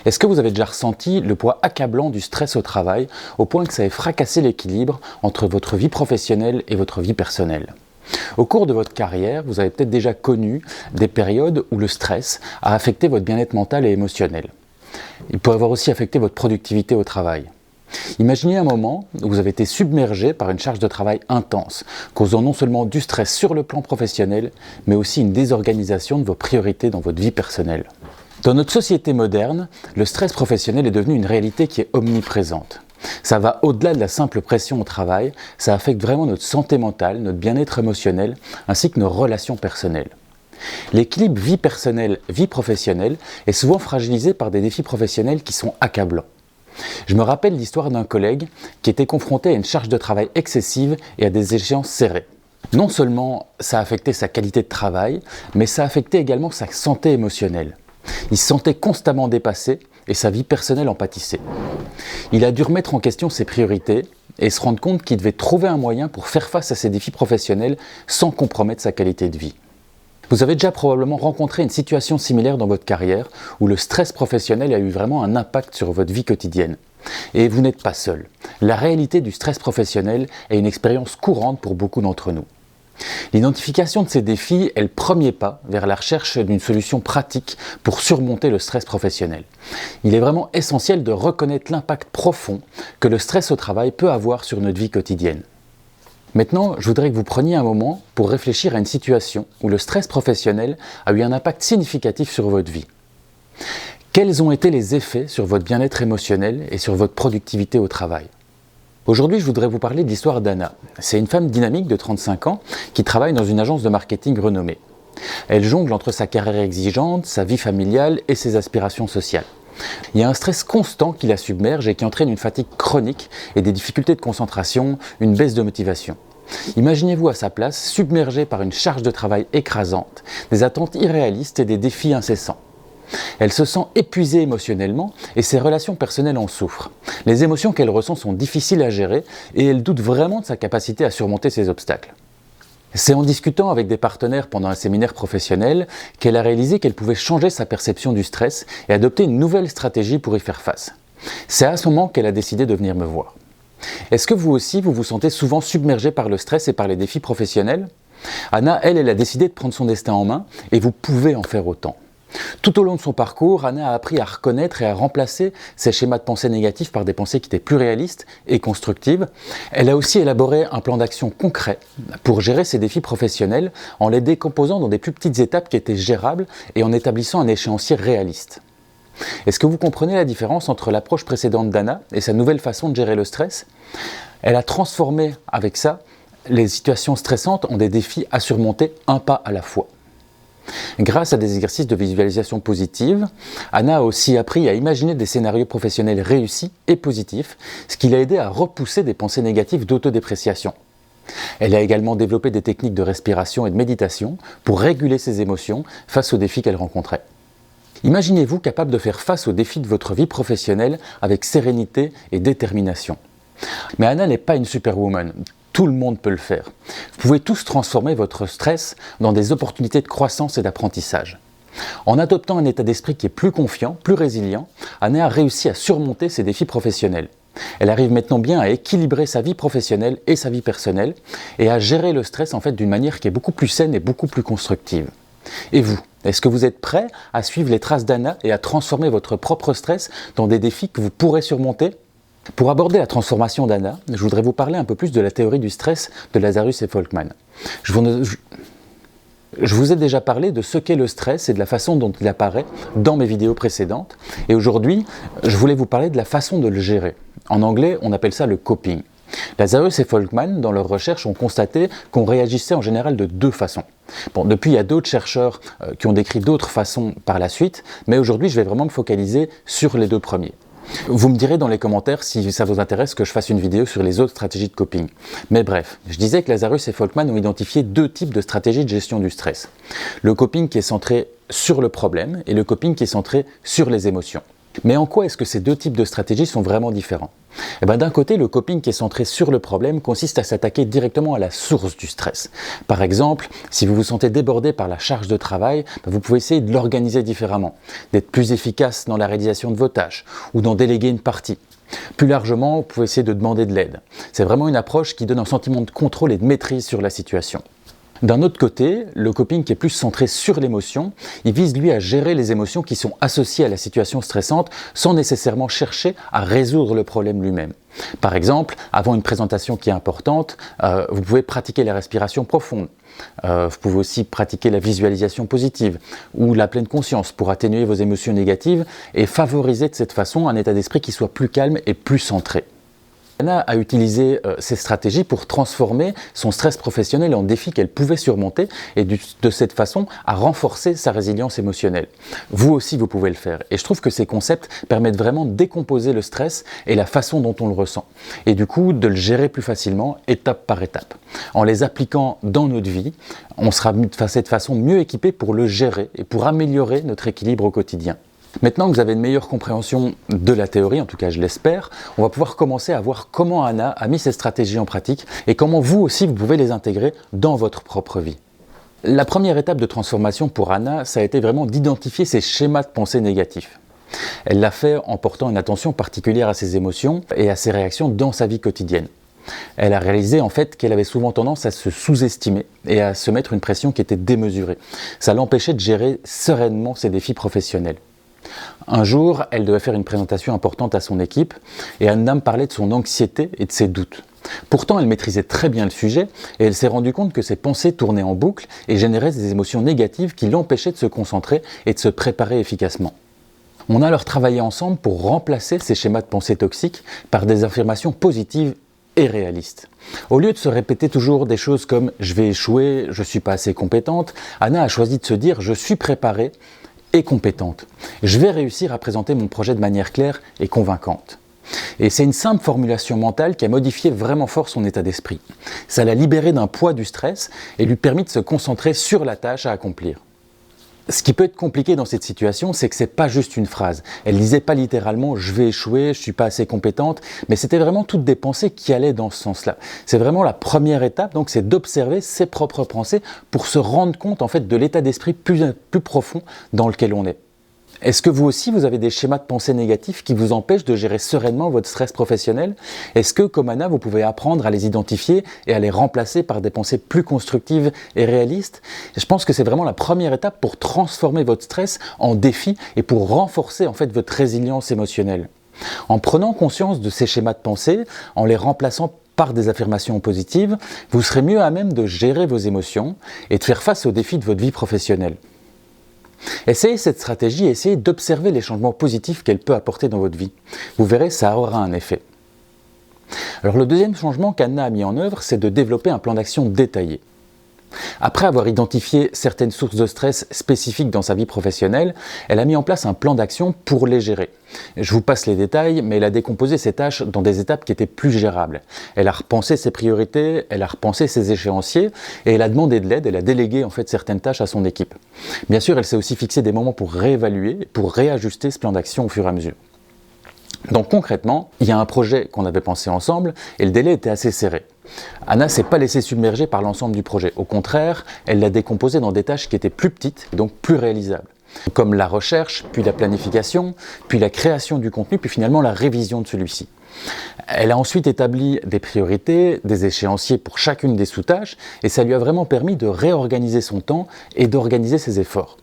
Est-ce que vous avez déjà ressenti le poids accablant du stress au travail, au point que ça ait fracassé l'équilibre entre votre vie professionnelle et votre vie personnelle ? Au cours de votre carrière, vous avez peut-être déjà connu des périodes où le stress a affecté votre bien-être mental et émotionnel. Il pourrait avoir aussi affecté votre productivité au travail. Imaginez un moment où vous avez été submergé par une charge de travail intense, causant non seulement du stress sur le plan professionnel, mais aussi une désorganisation de vos priorités dans votre vie personnelle. Dans notre société moderne, le stress professionnel est devenu une réalité qui est omniprésente. Ça va au-delà de la simple pression au travail, ça affecte vraiment notre santé mentale, notre bien-être émotionnel, ainsi que nos relations personnelles. L'équilibre vie personnelle-vie professionnelle est souvent fragilisé par des défis professionnels qui sont accablants. Je me rappelle l'histoire d'un collègue qui était confronté à une charge de travail excessive et à des échéances serrées. Non seulement ça a affecté sa qualité de travail, mais ça a affecté également sa santé émotionnelle. Il se sentait constamment dépassé et sa vie personnelle en pâtissait. Il a dû remettre en question ses priorités et se rendre compte qu'il devait trouver un moyen pour faire face à ses défis professionnels sans compromettre sa qualité de vie. Vous avez déjà probablement rencontré une situation similaire dans votre carrière où le stress professionnel a eu vraiment un impact sur votre vie quotidienne. Et vous n'êtes pas seul. La réalité du stress professionnel est une expérience courante pour beaucoup d'entre nous. L'identification de ces défis est le premier pas vers la recherche d'une solution pratique pour surmonter le stress professionnel. Il est vraiment essentiel de reconnaître l'impact profond que le stress au travail peut avoir sur notre vie quotidienne. Maintenant, je voudrais que vous preniez un moment pour réfléchir à une situation où le stress professionnel a eu un impact significatif sur votre vie. Quels ont été les effets sur votre bien-être émotionnel et sur votre productivité au travail ? Aujourd'hui, je voudrais vous parler de l'histoire d'Anna. C'est une femme dynamique de 35 ans qui travaille dans une agence de marketing renommée. Elle jongle entre sa carrière exigeante, sa vie familiale et ses aspirations sociales. Il y a un stress constant qui la submerge et qui entraîne une fatigue chronique et des difficultés de concentration, une baisse de motivation. Imaginez-vous à sa place, submergée par une charge de travail écrasante, des attentes irréalistes et des défis incessants. Elle se sent épuisée émotionnellement et ses relations personnelles en souffrent. Les émotions qu'elle ressent sont difficiles à gérer et elle doute vraiment de sa capacité à surmonter ces obstacles. C'est en discutant avec des partenaires pendant un séminaire professionnel qu'elle a réalisé qu'elle pouvait changer sa perception du stress et adopter une nouvelle stratégie pour y faire face. C'est à ce moment qu'elle a décidé de venir me voir. Est-ce que vous aussi, vous vous sentez souvent submergé par le stress et par les défis professionnels ? Anna, elle a décidé de prendre son destin en main et vous pouvez en faire autant. Tout au long de son parcours, Anna a appris à reconnaître et à remplacer ses schémas de pensée négatifs par des pensées qui étaient plus réalistes et constructives. Elle a aussi élaboré un plan d'action concret pour gérer ses défis professionnels en les décomposant dans des plus petites étapes qui étaient gérables et en établissant un échéancier réaliste. Est-ce que vous comprenez la différence entre l'approche précédente d'Anna et sa nouvelle façon de gérer le stress ? Elle a transformé avec ça les situations stressantes en des défis à surmonter un pas à la fois. Grâce à des exercices de visualisation positive, Anna a aussi appris à imaginer des scénarios professionnels réussis et positifs, ce qui l'a aidé à repousser des pensées négatives d'autodépréciation. Elle a également développé des techniques de respiration et de méditation pour réguler ses émotions face aux défis qu'elle rencontrait. Imaginez-vous capable de faire face aux défis de votre vie professionnelle avec sérénité et détermination. Mais Anna n'est pas une superwoman. Tout le monde peut le faire. Vous pouvez tous transformer votre stress dans des opportunités de croissance et d'apprentissage. En adoptant un état d'esprit qui est plus confiant, plus résilient, Anna a réussi à surmonter ses défis professionnels. Elle arrive maintenant bien à équilibrer sa vie professionnelle et sa vie personnelle et à gérer le stress d'une manière qui est beaucoup plus saine et beaucoup plus constructive. Et vous, est-ce que vous êtes prêt à suivre les traces d'Anna et à transformer votre propre stress dans des défis que vous pourrez surmonter ? Pour aborder la transformation d'Anna, je voudrais vous parler un peu plus de la théorie du stress de Lazarus et Folkman. Je vous ai déjà parlé de ce qu'est le stress et de la façon dont il apparaît dans mes vidéos précédentes. Et aujourd'hui, je voulais vous parler de la façon de le gérer. En anglais, on appelle ça le coping. Lazarus et Folkman, dans leurs recherches, ont constaté qu'on réagissait en général de deux façons. Depuis, il y a d'autres chercheurs qui ont décrit d'autres façons par la suite, mais aujourd'hui, je vais vraiment me focaliser sur les deux premiers. Vous me direz dans les commentaires si ça vous intéresse que je fasse une vidéo sur les autres stratégies de coping. Mais bref, je disais que Lazarus et Folkman ont identifié deux types de stratégies de gestion du stress. Le coping qui est centré sur le problème et le coping qui est centré sur les émotions. Mais en quoi est-ce que ces deux types de stratégies sont vraiment différents? D'un côté, le coping qui est centré sur le problème consiste à s'attaquer directement à la source du stress. Par exemple, si vous vous sentez débordé par la charge de travail, vous pouvez essayer de l'organiser différemment, d'être plus efficace dans la réalisation de vos tâches ou d'en déléguer une partie. Plus largement, vous pouvez essayer de demander de l'aide. C'est vraiment une approche qui donne un sentiment de contrôle et de maîtrise sur la situation. D'un autre côté, le coping qui est plus centré sur l'émotion, il vise lui à gérer les émotions qui sont associées à la situation stressante sans nécessairement chercher à résoudre le problème lui-même. Par exemple, avant une présentation qui est importante, vous pouvez pratiquer la respiration profonde. Vous pouvez aussi pratiquer la visualisation positive ou la pleine conscience pour atténuer vos émotions négatives et favoriser de cette façon un état d'esprit qui soit plus calme et plus centré. Anna a utilisé ces stratégies pour transformer son stress professionnel en défi qu'elle pouvait surmonter et de cette façon à renforcer sa résilience émotionnelle. Vous aussi, vous pouvez le faire. Et je trouve que ces concepts permettent vraiment de décomposer le stress et la façon dont on le ressent. Et du coup, de le gérer plus facilement, étape par étape. En les appliquant dans notre vie, on sera de cette façon mieux équipé pour le gérer et pour améliorer notre équilibre au quotidien. Maintenant que vous avez une meilleure compréhension de la théorie, en tout cas je l'espère, on va pouvoir commencer à voir comment Anna a mis ces stratégies en pratique et comment vous aussi vous pouvez les intégrer dans votre propre vie. La première étape de transformation pour Anna, ça a été vraiment d'identifier ses schémas de pensée négatifs. Elle l'a fait en portant une attention particulière à ses émotions et à ses réactions dans sa vie quotidienne. Elle a réalisé en fait qu'elle avait souvent tendance à se sous-estimer et à se mettre une pression qui était démesurée. Ça l'empêchait de gérer sereinement ses défis professionnels. Un jour, elle devait faire une présentation importante à son équipe et Anna me parlait de son anxiété et de ses doutes. Pourtant, elle maîtrisait très bien le sujet et elle s'est rendue compte que ses pensées tournaient en boucle et généraient des émotions négatives qui l'empêchaient de se concentrer et de se préparer efficacement. On a alors travaillé ensemble pour remplacer ces schémas de pensée toxiques par des affirmations positives et réalistes. Au lieu de se répéter toujours des choses comme « je vais échouer, je ne suis pas assez compétente », Anna a choisi de se dire « je suis préparée » et compétente. Je vais réussir à présenter mon projet de manière claire et convaincante. Et c'est une simple formulation mentale qui a modifié vraiment fort son état d'esprit. Ça l'a libéré d'un poids du stress et lui permis de se concentrer sur la tâche à accomplir. Ce qui peut être compliqué dans cette situation, c'est que c'est pas juste une phrase. Elle disait pas littéralement « je vais échouer, je suis pas assez compétente », mais c'était vraiment toutes des pensées qui allaient dans ce sens-là. C'est vraiment la première étape, donc c'est d'observer ses propres pensées pour se rendre compte en fait de l'état d'esprit plus profond dans lequel on est. Est-ce que vous aussi, vous avez des schémas de pensée négatifs qui vous empêchent de gérer sereinement votre stress professionnel? Est-ce que, comme Anna, vous pouvez apprendre à les identifier et à les remplacer par des pensées plus constructives et réalistes? Je pense que c'est vraiment la première étape pour transformer votre stress en défi et pour renforcer en fait votre résilience émotionnelle. En prenant conscience de ces schémas de pensée, en les remplaçant par des affirmations positives, vous serez mieux à même de gérer vos émotions et de faire face aux défis de votre vie professionnelle. Essayez cette stratégie et essayez d'observer les changements positifs qu'elle peut apporter dans votre vie. Vous verrez, ça aura un effet. Alors le deuxième changement qu'Anna a mis en œuvre, c'est de développer un plan d'action détaillé. Après avoir identifié certaines sources de stress spécifiques dans sa vie professionnelle, elle a mis en place un plan d'action pour les gérer. Je vous passe les détails, mais elle a décomposé ses tâches dans des étapes qui étaient plus gérables. Elle a repensé ses priorités, elle a repensé ses échéanciers et elle a demandé de l'aide, elle a délégué en fait certaines tâches à son équipe. Bien sûr, elle s'est aussi fixé des moments pour réévaluer, pour réajuster ce plan d'action au fur et à mesure. Donc concrètement, il y a un projet qu'on avait pensé ensemble et le délai était assez serré. Anna ne s'est pas laissée submerger par l'ensemble du projet. Au contraire, elle l'a décomposé dans des tâches qui étaient plus petites et donc plus réalisables. Comme la recherche, puis la planification, puis la création du contenu, puis finalement la révision de celui-ci. Elle a ensuite établi des priorités, des échéanciers pour chacune des sous-tâches et ça lui a vraiment permis de réorganiser son temps et d'organiser ses efforts.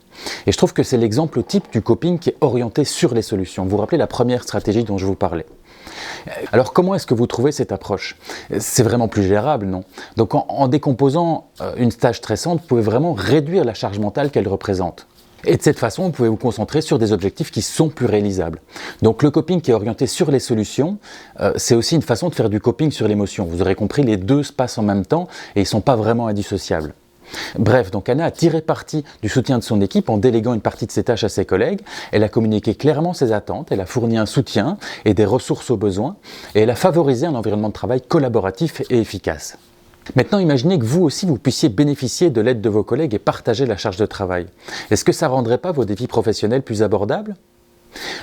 Et je trouve que c'est l'exemple type du coping qui est orienté sur les solutions. Vous vous rappelez la première stratégie dont je vous parlais. Alors comment est-ce que vous trouvez cette approche? C'est vraiment plus gérable, non? Donc en décomposant une tâche stressante, vous pouvez vraiment réduire la charge mentale qu'elle représente. Et de cette façon, vous pouvez vous concentrer sur des objectifs qui sont plus réalisables. Donc le coping qui est orienté sur les solutions, c'est aussi une façon de faire du coping sur l'émotion. Vous aurez compris, les deux se passent en même temps et ils ne sont pas vraiment indissociables. Bref, donc Anna a tiré parti du soutien de son équipe en déléguant une partie de ses tâches à ses collègues. Elle a communiqué clairement ses attentes, elle a fourni un soutien et des ressources aux besoins et elle a favorisé un environnement de travail collaboratif et efficace. Maintenant, imaginez que vous aussi, vous puissiez bénéficier de l'aide de vos collègues et partager la charge de travail. Est-ce que ça ne rendrait pas vos défis professionnels plus abordables ?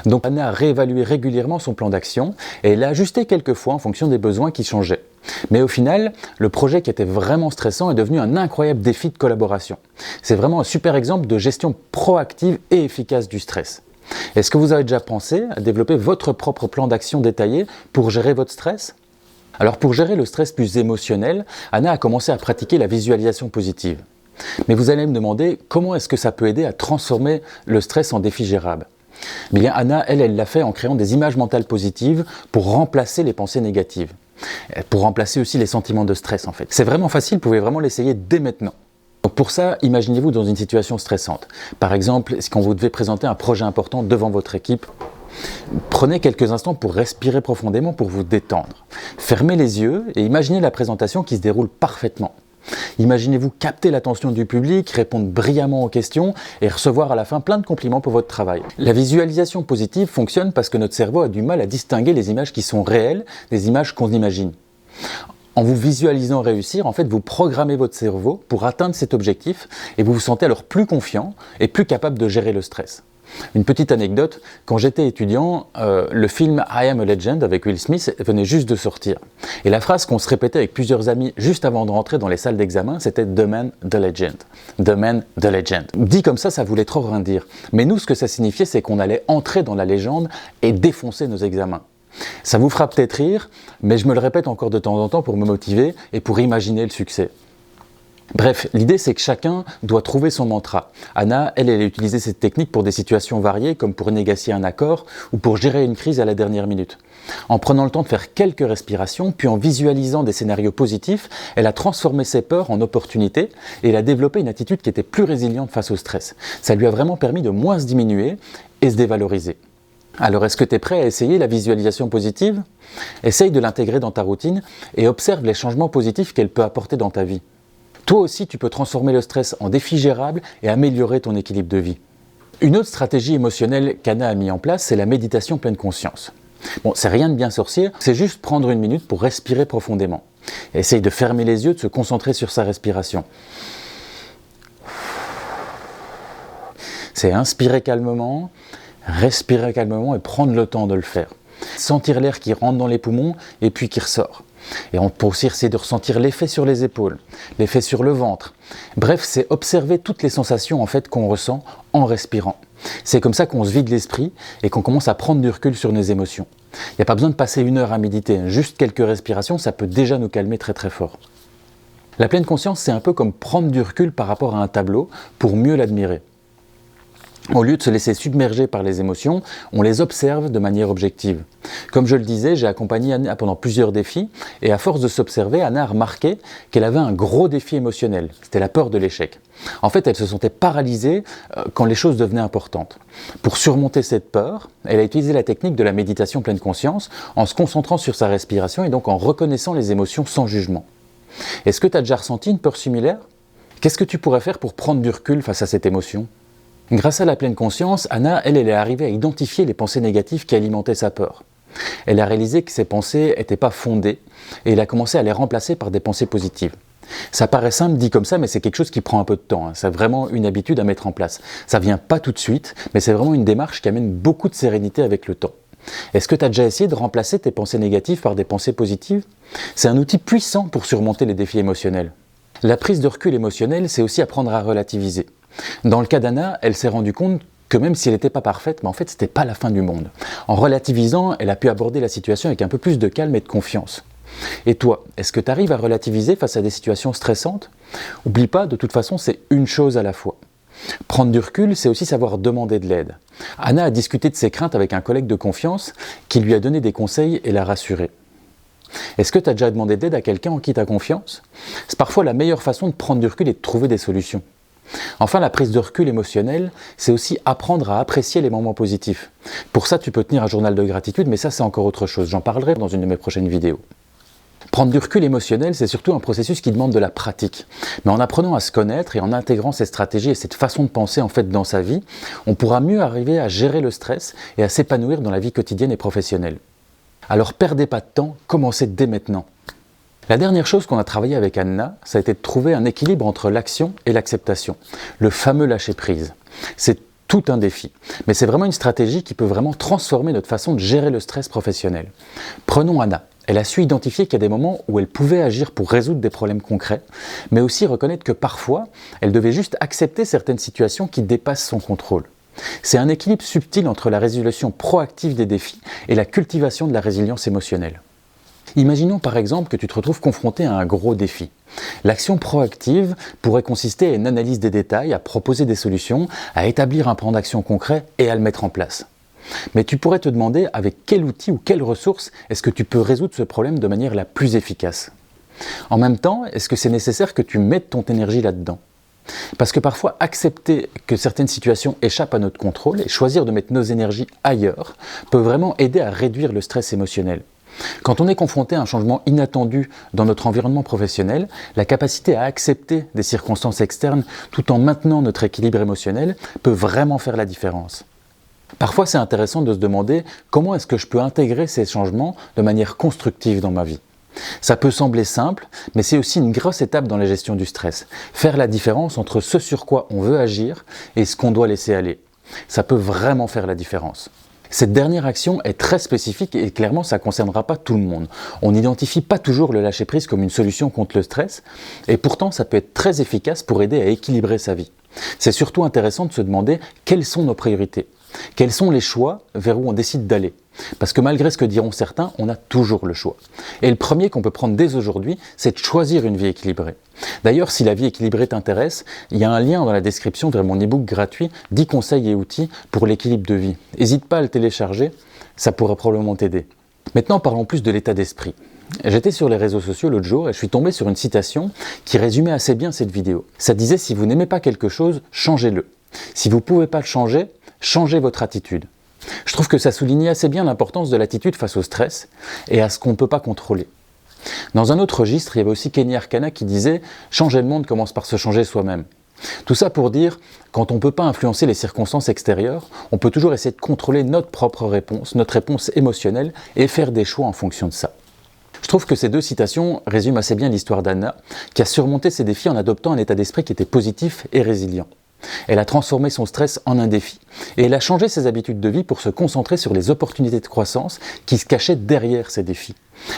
Donc Anna a réévalué régulièrement son plan d'action et elle l'a ajusté quelques fois en fonction des besoins qui changeaient. Mais au final, le projet qui était vraiment stressant est devenu un incroyable défi de collaboration. C'est vraiment un super exemple de gestion proactive et efficace du stress. Est-ce que vous avez déjà pensé à développer votre propre plan d'action détaillé pour gérer votre stress ? Alors pour gérer le stress plus émotionnel, Anna a commencé à pratiquer la visualisation positive. Mais vous allez me demander comment est-ce que ça peut aider à transformer le stress en défi gérable ? Eh bien Anna, elle l'a fait en créant des images mentales positives pour remplacer les pensées négatives. Pour remplacer aussi les sentiments de stress en fait. C'est vraiment facile, vous pouvez vraiment l'essayer dès maintenant. Donc pour ça, imaginez-vous dans une situation stressante. Par exemple, quand vous devez présenter un projet important devant votre équipe, prenez quelques instants pour respirer profondément pour vous détendre. Fermez les yeux et imaginez la présentation qui se déroule parfaitement. Imaginez-vous capter l'attention du public, répondre brillamment aux questions et recevoir à la fin plein de compliments pour votre travail. La visualisation positive fonctionne parce que notre cerveau a du mal à distinguer les images qui sont réelles des images qu'on imagine. En vous visualisant réussir, en fait, vous programmez votre cerveau pour atteindre cet objectif et vous vous sentez alors plus confiant et plus capable de gérer le stress. Une petite anecdote, quand j'étais étudiant, le film I Am a Legend avec Will Smith venait juste de sortir. Et la phrase qu'on se répétait avec plusieurs amis juste avant de rentrer dans les salles d'examen, c'était « The Man, the Legend ». « The Man, the Legend ». Dit comme ça voulait trop rien dire. Mais nous, ce que ça signifiait, c'est qu'on allait entrer dans la légende et défoncer nos examens. Ça vous fera peut-être rire, mais je me le répète encore de temps en temps pour me motiver et pour imaginer le succès. Bref, l'idée c'est que chacun doit trouver son mantra. Anna, elle a utilisé cette technique pour des situations variées, comme pour négocier un accord ou pour gérer une crise à la dernière minute. En prenant le temps de faire quelques respirations, puis en visualisant des scénarios positifs, elle a transformé ses peurs en opportunités et elle a développé une attitude qui était plus résiliente face au stress. Ça lui a vraiment permis de moins se diminuer et se dévaloriser. Alors est-ce que tu es prêt à essayer la visualisation positive ? Essaye de l'intégrer dans ta routine et observe les changements positifs qu'elle peut apporter dans ta vie. Toi aussi, tu peux transformer le stress en défi gérable et améliorer ton équilibre de vie. Une autre stratégie émotionnelle qu'Anna a mis en place, c'est la méditation pleine conscience. Bon, c'est rien de bien sorcier, c'est juste prendre une minute pour respirer profondément. Essaye de fermer les yeux, de se concentrer sur sa respiration. C'est inspirer calmement, respirer calmement et prendre le temps de le faire. Sentir l'air qui rentre dans les poumons et puis qui ressort. Et on peut aussi essayer de ressentir l'effet sur les épaules, l'effet sur le ventre. Bref, c'est observer toutes les sensations en fait qu'on ressent en respirant. C'est comme ça qu'on se vide l'esprit et qu'on commence à prendre du recul sur nos émotions. Il n'y a pas besoin de passer 1 heure à méditer, juste quelques respirations, ça peut déjà nous calmer très très fort. La pleine conscience, c'est un peu comme prendre du recul par rapport à un tableau pour mieux l'admirer. Au lieu de se laisser submerger par les émotions, on les observe de manière objective. Comme je le disais, j'ai accompagné Anna pendant plusieurs défis et à force de s'observer, Anna a remarqué qu'elle avait un gros défi émotionnel, c'était la peur de l'échec. En fait, elle se sentait paralysée quand les choses devenaient importantes. Pour surmonter cette peur, elle a utilisé la technique de la méditation pleine conscience en se concentrant sur sa respiration et donc en reconnaissant les émotions sans jugement. Est-ce que tu as déjà ressenti une peur similaire ? Qu'est-ce que tu pourrais faire pour prendre du recul face à cette émotion ? Grâce à la pleine conscience, Anna, elle est arrivée à identifier les pensées négatives qui alimentaient sa peur. Elle a réalisé que ces pensées n'étaient pas fondées et elle a commencé à les remplacer par des pensées positives. Ça paraît simple dit comme ça, mais c'est quelque chose qui prend un peu de temps. C'est vraiment une habitude à mettre en place. Ça ne vient pas tout de suite, mais c'est vraiment une démarche qui amène beaucoup de sérénité avec le temps. Est-ce que tu as déjà essayé de remplacer tes pensées négatives par des pensées positives ? C'est un outil puissant pour surmonter les défis émotionnels. La prise de recul émotionnel, c'est aussi apprendre à relativiser. Dans le cas d'Anna, elle s'est rendue compte que même si elle n'était pas parfaite, mais en fait, ce n'était pas la fin du monde. En relativisant, elle a pu aborder la situation avec un peu plus de calme et de confiance. Et toi, est-ce que tu arrives à relativiser face à des situations stressantes ? Oublie pas, de toute façon, c'est une chose à la fois. Prendre du recul, c'est aussi savoir demander de l'aide. Anna a discuté de ses craintes avec un collègue de confiance qui lui a donné des conseils et l'a rassurée. Est-ce que tu as déjà demandé d'aide à quelqu'un en qui tu as confiance ? C'est parfois la meilleure façon de prendre du recul et de trouver des solutions. Enfin, la prise de recul émotionnelle, c'est aussi apprendre à apprécier les moments positifs. Pour ça, tu peux tenir un journal de gratitude, mais ça, c'est encore autre chose. J'en parlerai dans une de mes prochaines vidéos. Prendre du recul émotionnel, c'est surtout un processus qui demande de la pratique. Mais en apprenant à se connaître et en intégrant ces stratégies et cette façon de penser en fait dans sa vie, on pourra mieux arriver à gérer le stress et à s'épanouir dans la vie quotidienne et professionnelle. Alors, perdez pas de temps, commencez dès maintenant. La dernière chose qu'on a travaillé avec Anna, ça a été de trouver un équilibre entre l'action et l'acceptation, le fameux lâcher-prise. C'est tout un défi. Mais c'est vraiment une stratégie qui peut vraiment transformer notre façon de gérer le stress professionnel. Prenons Anna. Elle a su identifier qu'il y a des moments où elle pouvait agir pour résoudre des problèmes concrets, mais aussi reconnaître que parfois, elle devait juste accepter certaines situations qui dépassent son contrôle. C'est un équilibre subtil entre la résolution proactive des défis et la cultivation de la résilience émotionnelle. Imaginons par exemple que tu te retrouves confronté à un gros défi. L'action proactive pourrait consister à une analyse des détails, à proposer des solutions, à établir un plan d'action concret et à le mettre en place. Mais tu pourrais te demander avec quel outil ou quelle ressource est-ce que tu peux résoudre ce problème de manière la plus efficace. En même temps, est-ce que c'est nécessaire que tu mettes ton énergie là-dedans ? Parce que parfois, accepter que certaines situations échappent à notre contrôle et choisir de mettre nos énergies ailleurs peut vraiment aider à réduire le stress émotionnel. Quand on est confronté à un changement inattendu dans notre environnement professionnel, la capacité à accepter des circonstances externes tout en maintenant notre équilibre émotionnel peut vraiment faire la différence. Parfois, c'est intéressant de se demander comment est-ce que je peux intégrer ces changements de manière constructive dans ma vie. Ça peut sembler simple, mais c'est aussi une grosse étape dans la gestion du stress. Faire la différence entre ce sur quoi on veut agir et ce qu'on doit laisser aller. Ça peut vraiment faire la différence. Cette dernière action est très spécifique et clairement ça ne concernera pas tout le monde. On n'identifie pas toujours le lâcher-prise comme une solution contre le stress et pourtant ça peut être très efficace pour aider à équilibrer sa vie. C'est surtout intéressant de se demander quelles sont nos priorités. Quels sont les choix vers où on décide d'aller ? Parce que malgré ce que diront certains, on a toujours le choix. Et le premier qu'on peut prendre dès aujourd'hui, c'est de choisir une vie équilibrée. D'ailleurs, si la vie équilibrée t'intéresse, il y a un lien dans la description vers mon e-book gratuit 10 conseils et outils pour l'équilibre de vie. N'hésite pas à le télécharger, ça pourrait probablement t'aider. Maintenant, parlons plus de l'état d'esprit. J'étais sur les réseaux sociaux l'autre jour et je suis tombé sur une citation qui résumait assez bien cette vidéo. Ça disait « Si vous n'aimez pas quelque chose, changez-le. Si vous ne pouvez pas le changer, changez votre attitude ». Je trouve que ça soulignait assez bien l'importance de l'attitude face au stress et à ce qu'on ne peut pas contrôler. Dans un autre registre, il y avait aussi Kenny Arcana qui disait « Changer le monde commence par se changer soi-même ». Tout ça pour dire, quand on ne peut pas influencer les circonstances extérieures, on peut toujours essayer de contrôler notre propre réponse, notre réponse émotionnelle et faire des choix en fonction de ça. Je trouve que ces deux citations résument assez bien l'histoire d'Anna, qui a surmonté ses défis en adoptant un état d'esprit qui était positif et résilient. Elle a transformé son stress en un défi et elle a changé ses habitudes de vie pour se concentrer sur les opportunités de croissance qui se cachaient derrière ces défis.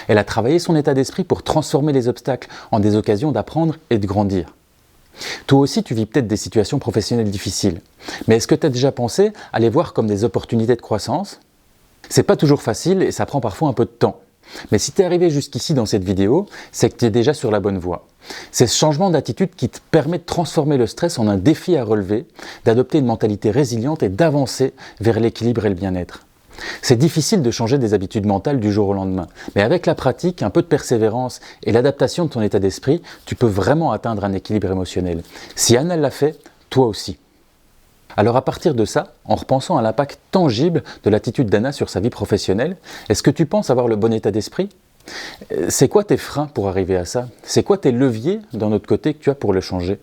Elle a travaillé son état d'esprit pour transformer les obstacles en des occasions d'apprendre et de grandir. Toi aussi, tu vis peut-être des situations professionnelles difficiles, mais est-ce que tu as déjà pensé à les voir comme des opportunités de croissance ? C'est pas toujours facile et ça prend parfois un peu de temps. Mais si tu es arrivé jusqu'ici dans cette vidéo, c'est que tu es déjà sur la bonne voie. C'est ce changement d'attitude qui te permet de transformer le stress en un défi à relever, d'adopter une mentalité résiliente et d'avancer vers l'équilibre et le bien-être. C'est difficile de changer des habitudes mentales du jour au lendemain, mais avec la pratique, un peu de persévérance et l'adaptation de ton état d'esprit, tu peux vraiment atteindre un équilibre émotionnel. Si Anna l'a fait, toi aussi. Alors à partir de ça, en repensant à l'impact tangible de l'attitude d'Anna sur sa vie professionnelle, est-ce que tu penses avoir le bon état d'esprit ? C'est quoi tes freins pour arriver à ça ? C'est quoi tes leviers d'un autre côté que tu as pour le changer ?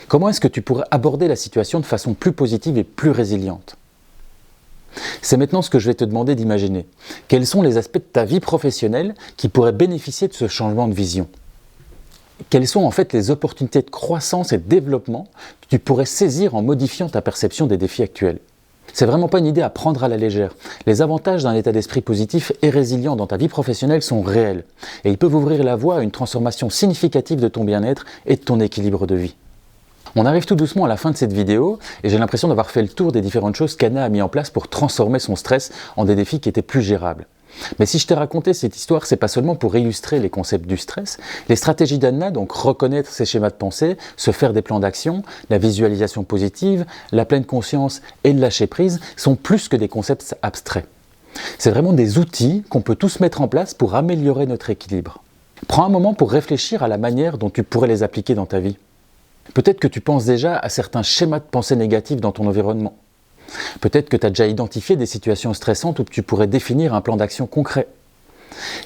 Comment est-ce que tu pourrais aborder la situation de façon plus positive et plus résiliente ? C'est maintenant ce que je vais te demander d'imaginer. Quels sont les aspects de ta vie professionnelle qui pourraient bénéficier de ce changement de vision ? Quelles sont en fait les opportunités de croissance et de développement que tu pourrais saisir en modifiant ta perception des défis actuels ? C'est vraiment pas une idée à prendre à la légère. Les avantages d'un état d'esprit positif et résilient dans ta vie professionnelle sont réels et ils peuvent ouvrir la voie à une transformation significative de ton bien-être et de ton équilibre de vie. On arrive tout doucement à la fin de cette vidéo et j'ai l'impression d'avoir fait le tour des différentes choses qu'Anna a mis en place pour transformer son stress en des défis qui étaient plus gérables. Mais si je t'ai raconté cette histoire, c'est pas seulement pour illustrer les concepts du stress. Les stratégies d'Anna, donc reconnaître ses schémas de pensée, se faire des plans d'action, la visualisation positive, la pleine conscience et le lâcher prise, sont plus que des concepts abstraits. C'est vraiment des outils qu'on peut tous mettre en place pour améliorer notre équilibre. Prends un moment pour réfléchir à la manière dont tu pourrais les appliquer dans ta vie. Peut-être que tu penses déjà à certains schémas de pensée négatifs dans ton environnement. Peut-être que tu as déjà identifié des situations stressantes où tu pourrais définir un plan d'action concret.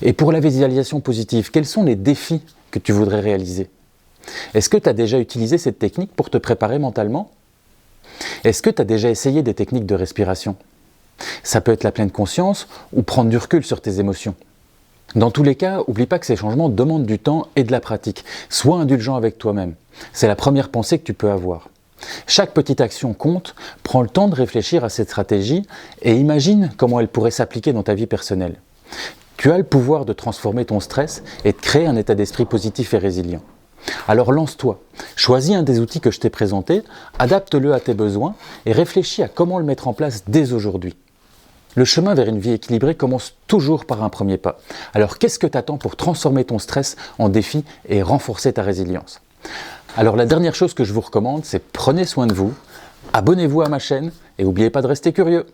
Et pour la visualisation positive, quels sont les défis que tu voudrais réaliser ? Est-ce que tu as déjà utilisé cette technique pour te préparer mentalement ? Est-ce que tu as déjà essayé des techniques de respiration ? Ça peut être la pleine conscience ou prendre du recul sur tes émotions. Dans tous les cas, n'oublie pas que ces changements demandent du temps et de la pratique. Sois indulgent avec toi-même. C'est la première pensée que tu peux avoir. Chaque petite action compte, prends le temps de réfléchir à cette stratégie et imagine comment elle pourrait s'appliquer dans ta vie personnelle. Tu as le pouvoir de transformer ton stress et de créer un état d'esprit positif et résilient. Alors lance-toi, choisis un des outils que je t'ai présentés, adapte-le à tes besoins et réfléchis à comment le mettre en place dès aujourd'hui. Le chemin vers une vie équilibrée commence toujours par un premier pas. Alors qu'est-ce que tu attends pour transformer ton stress en défi et renforcer ta résilience ? Alors la dernière chose que je vous recommande, c'est prenez soin de vous, abonnez-vous à ma chaîne et n'oubliez pas de rester curieux.